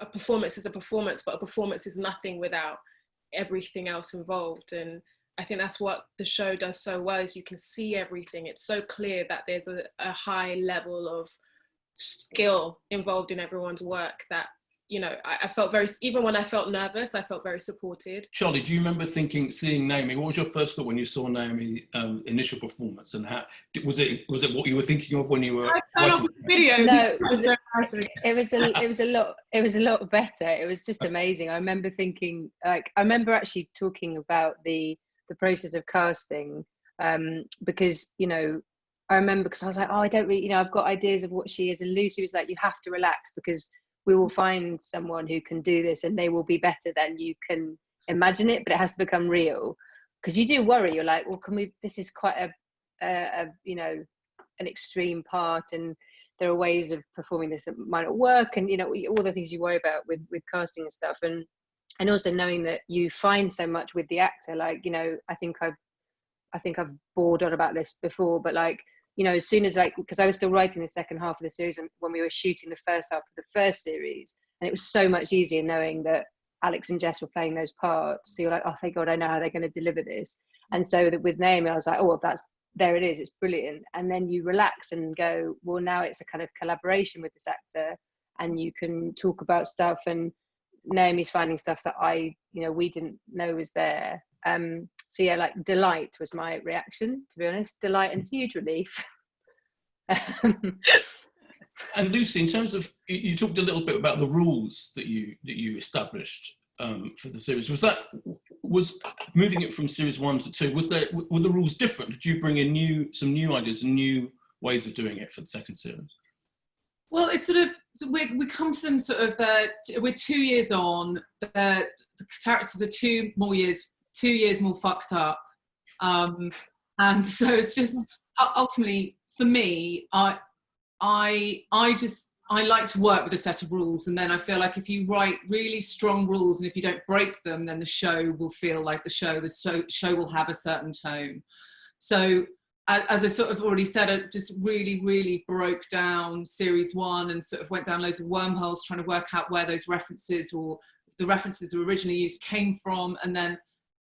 a performance is a performance, but a performance is nothing without everything else involved. And I think that's what the show does so well, is you can see everything. It's so clear that there's a high level of skill involved in everyone's work that, you know, I felt very, even when I felt nervous, I felt very supported. Charlie, do you remember seeing Naomi? What was your first thought when you saw Naomi initial performance, and how was it what you were thinking of when you were? I turned off the video. No, it was a lot better. It was just amazing. I remember thinking, like, I remember actually talking about the process of casting, because, you know, I remember, because I was like, oh, I don't really, you know, I've got ideas of what she is, and Lucy was like, you have to relax, because we will find someone who can do this and they will be better than you can imagine it, but it has to become real. Because you do worry, you're like, well, this is quite a you know, an extreme part, and there are ways of performing this that might not work, and, you know, all the things you worry about with casting and stuff, and also knowing that you find so much with the actor. Like, you know, I think I've bored on about this before, but, like, you know, as soon as, like, because I was still writing the second half of the series when we were shooting the first half of the first series, and it was so much easier knowing that Alex and Jess were playing those parts. So you're like, oh, thank God, I know how they're going to deliver this. And so that with Naomi, I was like, oh, well, there it is, it's brilliant. And then you relax and go, well, now it's a kind of collaboration with this actor, and you can talk about stuff, and Naomi's finding stuff that we didn't know was there. So yeah, like, delight was my reaction, to be honest. Delight and huge relief. And Lucy, in terms of, you talked a little bit about the rules that you established for the series. Was moving it from series 1 to 2? Were the rules different? Did you bring in some new ideas and new ways of doing it for the second series? Well, it's sort of, we come to them sort of, we're 2 years on. The characters are 2 years more fucked up, and so it's just, ultimately for me, I like to work with a set of rules, and then I feel like if you write really strong rules and if you don't break them, then the show will feel like the show will have a certain tone. So as I sort of already said, I just really, really broke down series 1 and sort of went down loads of wormholes trying to work out where those references, or the references that were originally used, came from, and then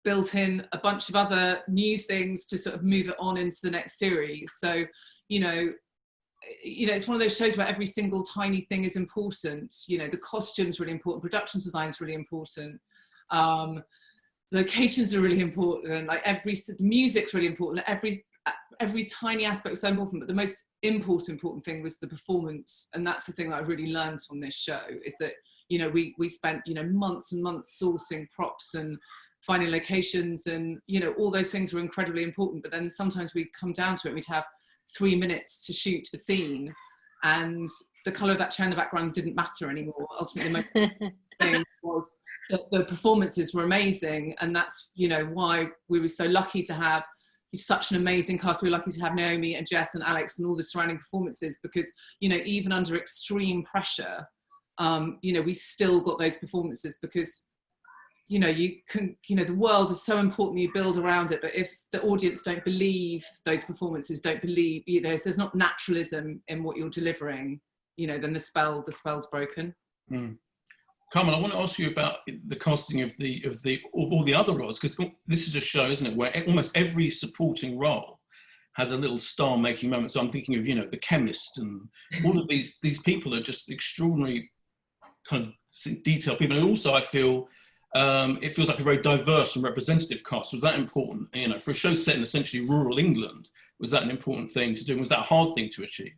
built in a bunch of other new things to sort of move it on into the next series. So, you know, it's one of those shows where every single tiny thing is important. You know, the costume's really important, production design's really important, locations are really important, like the music's really important, every tiny aspect was so important, but the most important thing was the performance. And that's the thing that I really learned on this show, is that, you know, we spent, you know, months and months sourcing props and finding locations, and, you know, all those things were incredibly important. But then sometimes we'd come down to it, we'd have 3 minutes to shoot a scene, and the colour of that chair in the background didn't matter anymore. Ultimately, the most thing was that the performances were amazing, and that's, you know, why we were so lucky to have such an amazing cast. We were lucky to have Naomi and Jess and Alex and all the surrounding performances, because, you know, even under extreme pressure, you know, we still got those performances, because, you know, the world is so important that you build around it, but if the audience don't believe those performances, don't believe, you know, if there's not naturalism in what you're delivering, you know, then the spell's broken. Carmen, I want to ask you about the casting of all the other roles, because this is a show, isn't it, where almost every supporting role has a little star-making moment. So I'm thinking of, you know, the chemist, and all of these people are just extraordinary kind of detailed people. And also, I feel it feels like a very diverse and representative cast. Was that important? You know, for a show set in essentially rural England, was that an important thing to do? Was that a hard thing to achieve?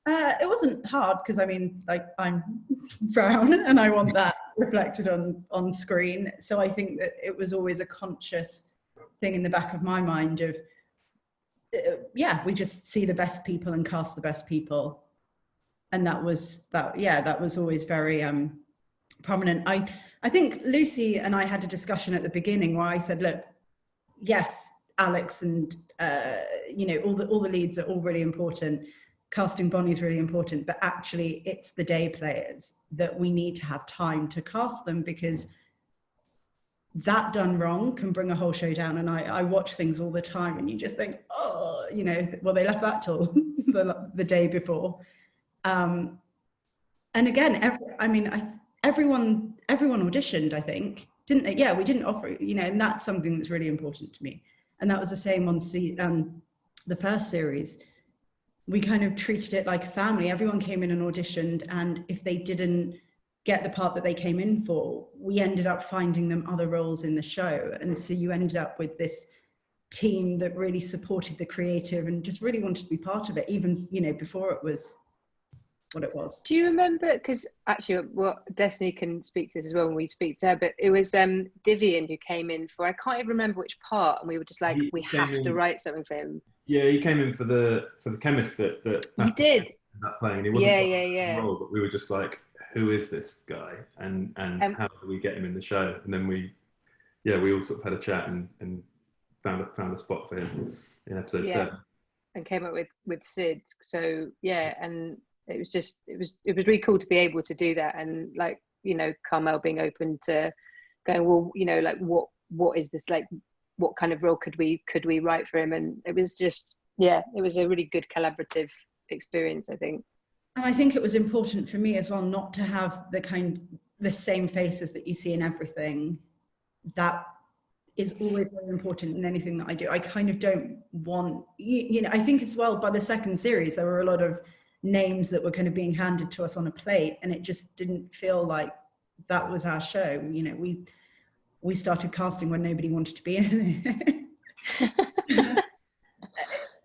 It wasn't hard, because I mean, like, I'm brown and I want that reflected on screen. So I think that it was always a conscious thing in the back of my mind of, yeah, we just see the best people and cast the best people. And that was always very prominent. I think Lucy and I had a discussion at the beginning where I said, look, yes, Alex and, you know, all the leads are all really important. Casting Bonnie is really important, but actually it's the day players that we need to have time to cast them, because that done wrong can bring a whole show down. And I watch things all the time and you just think, oh, you know, well, they left that till the day before. And again, everyone auditioned, I think, didn't they? Yeah, we didn't offer, you know, and that's something that's really important to me. And that was the same on the first series. We kind of treated it like a family. Everyone came in and auditioned, and if they didn't get the part that they came in for, we ended up finding them other roles in the show. And so you ended up with this team that really supported the creative and just really wanted to be part of it, even, you know, before it was what it was. Do you remember, because actually what Destiny can speak to this as well when we speak to her, but it was Divian who came in for, I can't even remember which part, and we were just like, we have to write something for him. Yeah, he came in for the chemist that You did. playing, and he wasn't yeah. role, but we were just like, who is this guy, and how do we get him in the show? And then we all sort of had a chat and found a spot for him in episode 7, and came up with Sid. So yeah, and it was really cool to be able to do that, and like, you know, Carmel being open to going, well, you know, like what is this, like what kind of role could we write for him? And it was just, yeah, it was a really good collaborative experience, I think. And I think it was important for me as well not to have the same faces that you see in everything. That is always very important in anything that I do. I kind of don't want, you know, I think as well by the second series, there were a lot of names that were kind of being handed to us on a plate, and it just didn't feel like that was our show. You know, we started casting when nobody wanted to be in it.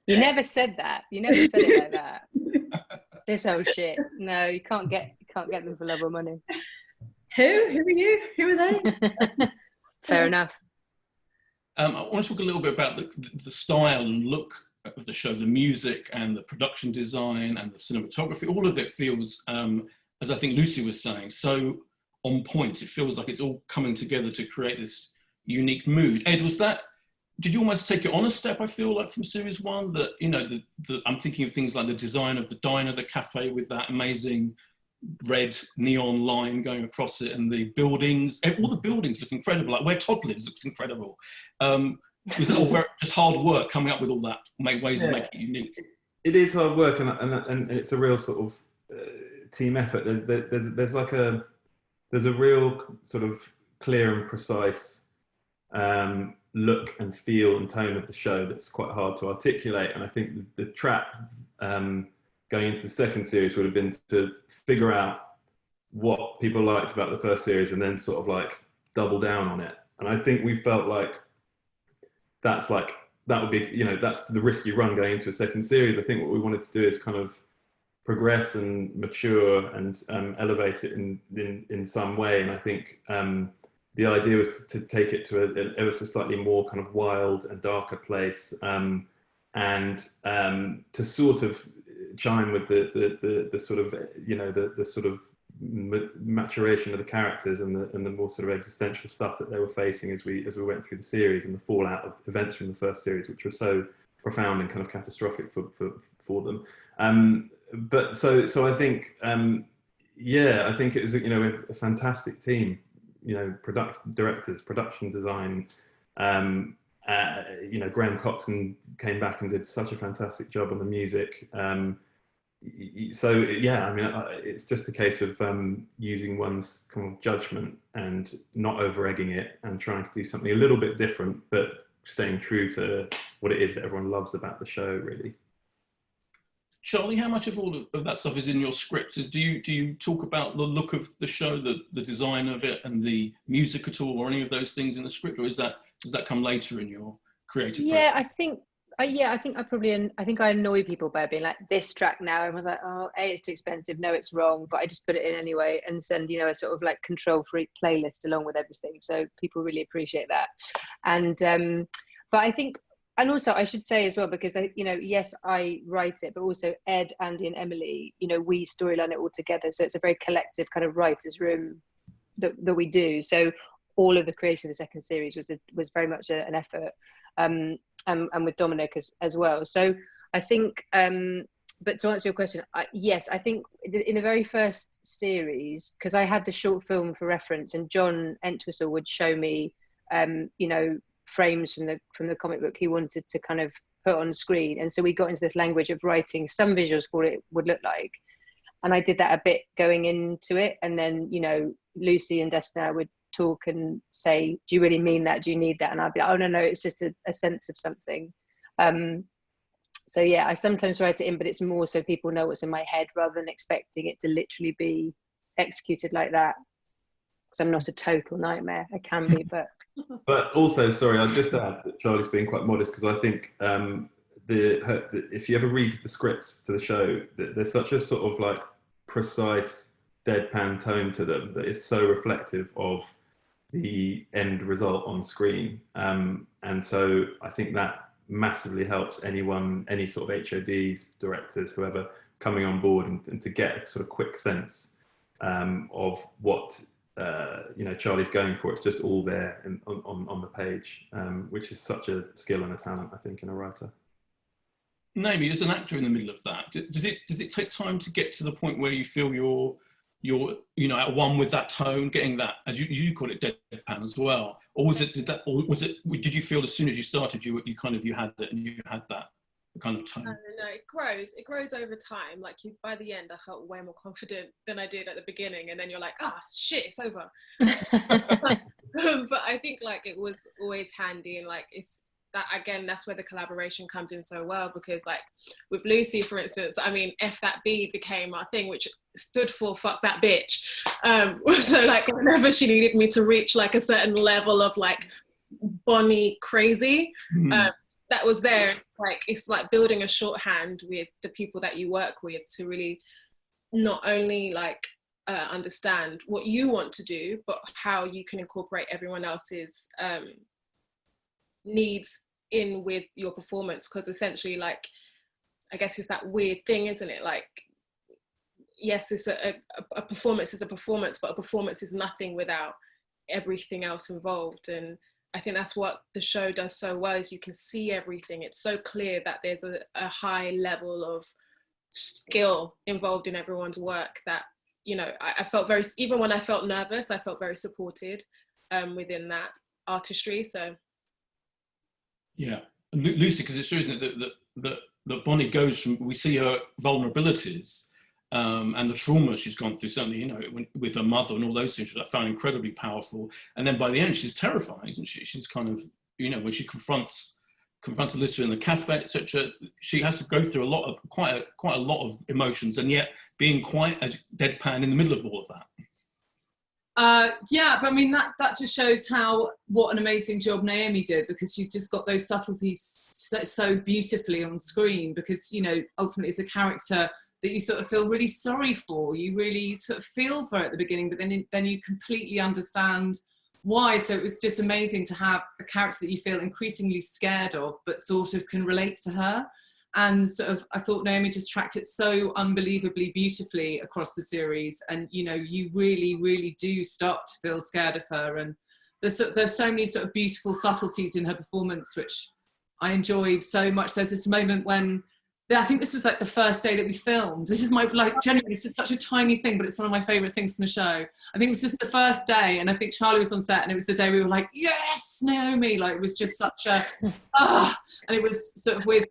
You never said that. You never said it like that. This whole shit. No, you can't get them for love or money. Who are you? Who are they? Fair enough. I want to talk a little bit about the style and look of the show, the music and the production design and the cinematography. All of it feels, as I think Lucy was saying, so on point. It feels like it's all coming together to create this unique mood. Ed, did you almost take it on a step, I feel like, from series 1? That, you know, I'm thinking of things like the design of the diner, the cafe with that amazing red neon line going across it, and the buildings, all the buildings look incredible. Like where Todd lives looks incredible. Was it all just hard work coming up with all that ways to make it unique? It is hard work, and it's a real sort of team effort. There's a real sort of clear and precise look and feel and tone of the show that's quite hard to articulate. And I think the trap going into the second series would have been to figure out what people liked about the first series and then sort of like double down on it. And I think we felt like that would be, you know, that's the risk you run going into a second series. I think what we wanted to do is kind of progress and mature and elevate it in some way. And I think the idea was to take it to an ever so slightly more kind of wild and darker place, and to sort of chime with the sort of, you know, the sort of maturation of the characters and the more sort of existential stuff that they were facing as we went through the series, and the fallout of events from the first series, which were so profound and kind of catastrophic for them. But so I think I think it was, you know, a fantastic team, you know, directors, production design. You know, Graham Coxon came back and did such a fantastic job on the music. So yeah, I mean, it's just a case of using one's kind of judgment and not over-egging it and trying to do something a little bit different, but staying true to what it is that everyone loves about the show, really. Charlie, how much of all of that stuff is in your scripts? Do you talk about the look of the show, the design of it, and the music at all, or any of those things in the script, or does that come later in your creative process? I think I annoy people by being like, this track now, and was like, oh, A, it's too expensive, no, it's wrong, but I just put it in anyway and send, you know, a sort of like control-freak playlist along with everything. So people really appreciate that. And but I think, and also I should say as well, because yes, I write it, but also Ed, Andy, and Emily, you know, we storyline it all together. So it's a very collective kind of writers' room that we do. So all of the creation of the second series was very much an effort, and with Dominic as well. So I think, but to answer your question, yes, I think in the very first series, because I had the short film for reference, and John Entwistle would show me, you know, frames from the comic book he wanted to kind of put on screen, and so we got into this language of writing some visuals for what it would look like. And I did that a bit going into it. And then, you know, Lucy and Destiny would talk and say, do you really mean that? Do you need that? And I'd be like, oh, no, it's just a sense of something. So yeah, I sometimes write it in, but it's more so people know what's in my head rather than expecting it to literally be executed like that. Because I'm not a total nightmare. I can be, but... But also, sorry, I'll just add that Charlie's being quite modest, because I think if you ever read the scripts to the show, there's such a sort of like precise deadpan tone to them that is so reflective of the end result on screen. And so I think that massively helps anyone, any sort of HODs, directors, whoever, coming on board and to get a sort of quick sense of what you know, Charlie's going for. It's just all there on the page, which is such a skill and a talent, I think, in a writer. Naomi, as an actor in the middle of that, does it take time to get to the point where you feel you're you know, at one with that tone, getting that, as you call it, deadpan as well, or did you feel as soon as you started you had it and you had that kind of tone? No, it grows over time. Like, by the end I felt way more confident than I did at the beginning, and then you're like, ah, shit, it's over. But I think like it was always handy, and like it's that, again, that's where the collaboration comes in so well, because like with Lucy, for instance, I mean, F that B became our thing, which stood for fuck that bitch. So like whenever she needed me to reach like a certain level of like Bonnie crazy, that was there. Like, it's like building a shorthand with the people that you work with to really not only like understand what you want to do, but how you can incorporate everyone else's needs in with your performance. Because essentially, like, I guess it's that weird thing, isn't it? Like, yes, it's a performance is a performance, but a performance is nothing without everything else involved. And I think that's what the show does so well, is you can see everything. It's so clear that there's a high level of skill involved in everyone's work that, you know, I felt very, even when I felt nervous, I felt very supported within that artistry. So yeah, Lucy, because it shows that Bonnie goes from, we see her vulnerabilities and the trauma she's gone through, certainly, you know, with her mother and all those things, which I found incredibly powerful. And then by the end, she's terrifying, isn't she? She's kind of, you know, when she confronts Alyssa in the cafe, etc., she has to go through quite a lot of emotions, and yet being quite a deadpan in the middle of all of that. Yeah, but I mean, that just shows what an amazing job Naomi did, because she just got those subtleties so beautifully on screen, because, you know, ultimately it's a character that you sort of feel really sorry for, you really sort of feel for at the beginning, but then you completely understand why. So it was just amazing to have a character that you feel increasingly scared of, but sort of can relate to her. And sort of, I thought Naomi just tracked it so unbelievably beautifully across the series. And, you know, you really, really do start to feel scared of her. And there's so many sort of beautiful subtleties in her performance, which I enjoyed so much. There's this moment when, I think this was like the first day that we filmed. This is my, like, genuinely, this is such a tiny thing, but it's one of my favorite things from the show. I think it was just the first day, and I think Charlie was on set, and it was the day we were like, yes, Naomi, like, it was just such a, and it was sort of with,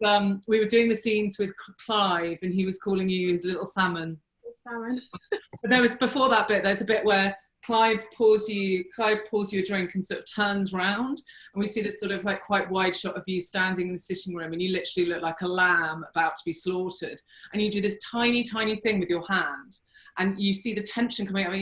we were doing the scenes with Clive, and he was calling you his little salmon. salmon. But there was, before that bit, there's a bit where Clive pours you a drink and sort of turns round, and we see this sort of like quite wide shot of you standing in the sitting room, and you literally look like a lamb about to be slaughtered, and you do this tiny thing with your hand, and you see the tension coming out. I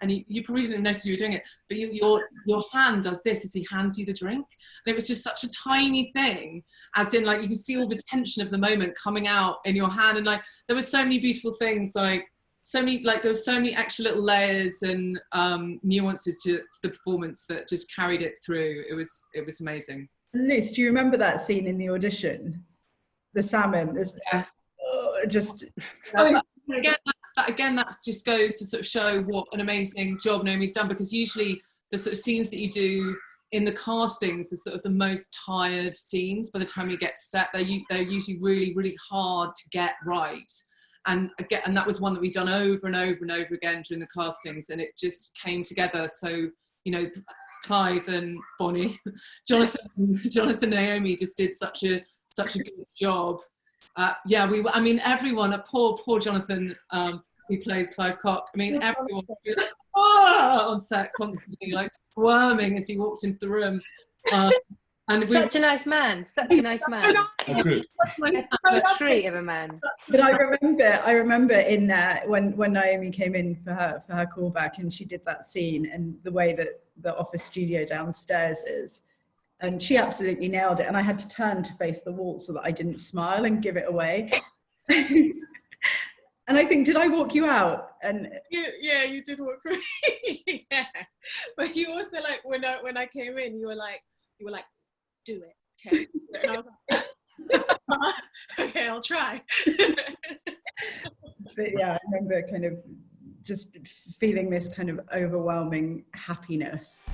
mean, you probably didn't notice you were doing it, but your hand does this as he hands you the drink, and it was just such a tiny thing, as in, like, you can see all the tension of the moment coming out in your hand, and like there were so many beautiful things, like there were so many extra little layers and nuances to the performance that just carried it through. It was amazing. Liz, do you remember that scene in the audition? The salmon. Yes. Again, that just goes to sort of show what an amazing job Naomi's done, because usually the sort of scenes that you do in the castings are sort of the most tired scenes by the time you get to set. They're usually really, really hard to get right. And that was one that we'd done over and over and over again during the castings, and it just came together. So, you know, Clive and Bonnie, Jonathan and Naomi just did such a good job. Yeah, I mean, everyone, poor Jonathan, who plays Clive Cock. I mean, everyone would be like, oh, on set constantly, like squirming as he walked into the room. And such a nice man, such a nice man. Oh, good. A treat of a man. But I remember in when Naomi came in for her callback, and she did that scene, and the way that the office studio downstairs is, and she absolutely nailed it. And I had to turn to face the wall so that I didn't smile and give it away. And I think, did I walk you out? And yeah, you did walk me. Yeah, but you also, like, when I came in, you were like, do it, okay? And I was like, okay, I'll try. But yeah, I remember kind of just feeling this kind of overwhelming happiness.